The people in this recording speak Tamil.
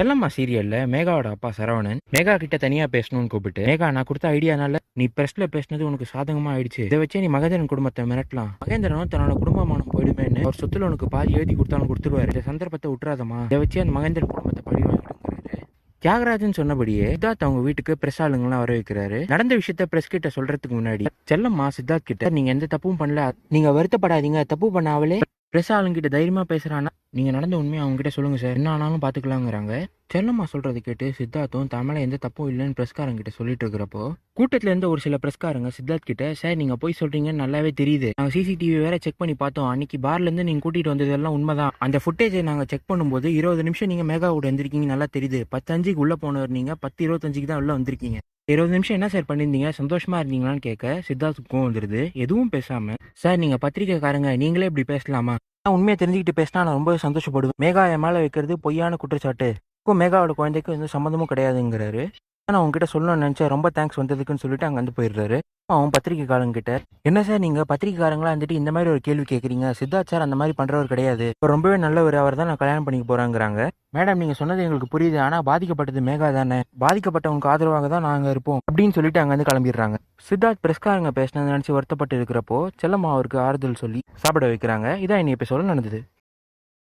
செல்லம்மா சீரியல்ல மேகாவோட அப்பா சரவணன் மேகா கிட்ட தனியா பேசணும்னு கூப்பிட்டு, மேகா நான் கொடுத்த ஐடியானால நீ பிரஸ்ல பேசினது உனக்கு சாதகமா ஆயிடுச்சு, இதை வச்சே நீ மகேந்திரன் குடும்பத்தை மிரட்டலாம், மகேந்திரனும் தன்னோட குடும்பமானம் போயிடுமேன்னு அவர் சொத்துல உனக்கு பாதி எழுதி கொடுத்தாலும் கொடுத்துருவாரு, இந்த சந்தர்ப்பத்தை விட்டுறாதமா, இதை வச்சு அந்த மகேந்திரன் குடும்பத்தை பழி வாங்கிடுங்கிறாரு. தியாகராஜன் சொன்னபடியே சித்தார்த் அவங்க வீட்டுக்கு பிரஸ் ஆளுங்கெல்லாம் வர வைக்கிறாரு. நடந்த விஷயத்த பிரஸ் கிட்ட சொல்றதுக்கு முன்னாடி செல்லம்மா சித்தார்த் கிட்ட, நீங்க எந்த தப்பும் பண்ணல, நீங்க வருத்தப்படாதீங்க, தப்பு பண்ண அவளே பிரஸ் ஆளுங்கிட்ட தைரியமா பேசுறானா, நீங்க நடந்த உண்மையை அவங்க கிட்ட சொல்லுங்க சார், என்ன ஆனாலும் பாத்துக்கலாங்கிறாங்க. செல்லம்மா சொல்றது கேட்டு சித்தார்த்தும் தமிழ எந்த தப்பும் இல்லைன்னு பிரஸ்காரங்க கிட்ட சொல்லிட்டு இருக்கிறப்போ, கூட்டத்துல இருந்த ஒரு சில பிரஸ்காரங்க சித்தார்த் கிட்ட, சார் நீங்க போய் சொல்றீங்கன்னு நல்லாவே தெரியுது, நாங்க சிசிடிவி வேற செக் பண்ணி பார்த்தோம், அன்னைக்கு பார்ல இருந்து நீங்க கூட்டிட்டு வந்ததெல்லாம் உண்மைதான், அந்த ஃபுட்டேஜை நாங்க செக் பண்ணும்போது 20 நிமிஷம் நீங்க மேகாவோட வந்திருக்கீங்க நல்லா தெரியுது, 10:05 உள்ள போனவர் நீங்க 10:25 தான் உள்ள வந்திருக்கீங்க, 20 நிமிஷம் என்ன சார் பண்ணியிருந்தீங்க, சந்தோஷமா இருந்தீங்களான்னு கேட்க சித்தார்த்துக்கும் வந்துருது. எதுவும் பேசாம, சார் நீங்க பத்திரிக்கைக்காரங்க, நீங்களே இப்படி பேசலாமா, உண்மையை தெரிஞ்சுக்கிட்டு பேசினா நான் ரொம்ப சந்தோஷப்படுவேன், மேகா என் மேல வைக்கிறது பொய்யான குற்றச்சாட்டு, மேகாவோட குழந்தைக்கு எந்த சம்மந்தமும் கிடையாதுங்கிறாரு. நான் உங்ககிட்ட சொல்லணும்னு நினைச்சேன், ரொம்ப தேங்க்ஸ் வந்ததுக்குன்னு சொல்லிட்டு அங்க வந்து போயிடுறாரு. அவன் பத்திரிக்கைக்காரங்க கிட்ட, என்ன சார் நீங்க பத்திரிக்கைக்காரங்களா வந்துட்டு இந்த மாதிரி ஒரு கேள்வி கேட்குறீங்க, சித்தார்த் சார் அந்த மாதிரி பண்றவர் கிடையாது, இப்போ ரொம்பவே நல்லவர், அவர் தான் நான் கல்யாணம் பண்ணிக்க போறாங்கிறாங்க. மேடம் நீங்க சொன்னது எங்களுக்கு புரியுது, ஆனா பாதிக்கப்பட்டது மேகா தானே, பாதிக்கப்பட்டவங்களுக்கு ஆதரவாக தான் நாங்க இருப்போம் அப்படின்னு சொல்லிட்டு அங்க வந்து கிளம்பிடுறாங்க. சித்தார்த் பிரஸ்காரங்க பேசினதை நினைச்சு வருத்தப்பட்டு இருக்கிறப்போ செல்லம்மா அவருக்கு ஆறுதல் சொல்லி சாப்பிட வைக்கிறாங்க. இதான் இன்னைக்கு எபிசோட நடந்தது.